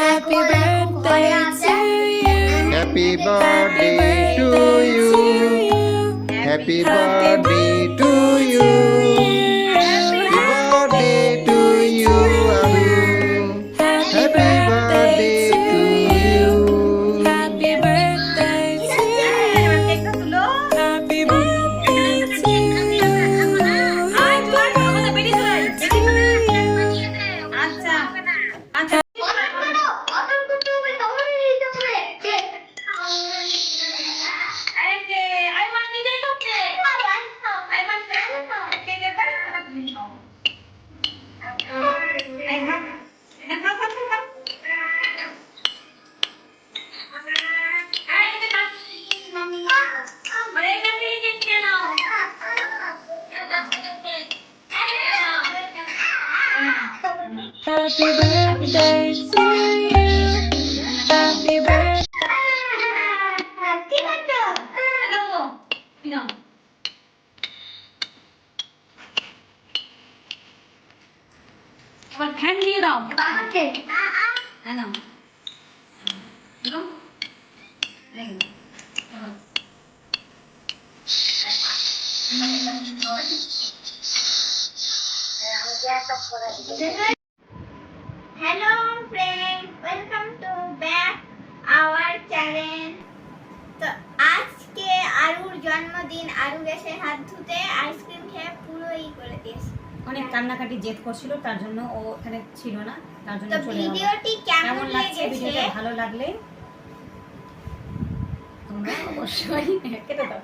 Happy birthday to you. Happy birthday to you. Happy birthday to you. Happy birthday to you, Abu. Happy birthday to you. Happy birthday to you. Happy birthday to you. Happy birthday to you. Happy birthday. আবার fan দিয়ে দাও hello Hello friends, welcome to back our channel. তো আজকে আরুর জন্মদিন, আরু গেছে হাত ধুতে, আইসক্রিম খেয়ে পুরো করে দিয়েছে। অনেক কান্নাকাটি জেদ করছিল, তার জন্য ও এখানে ছিল না, তার জন্য তো চলে গেল। ভিডিওটি কেমন লাগছে? লেগেছে? ভিডিওটা ভালো লাগলে তোমরা অবশ্যই কেটে দাও।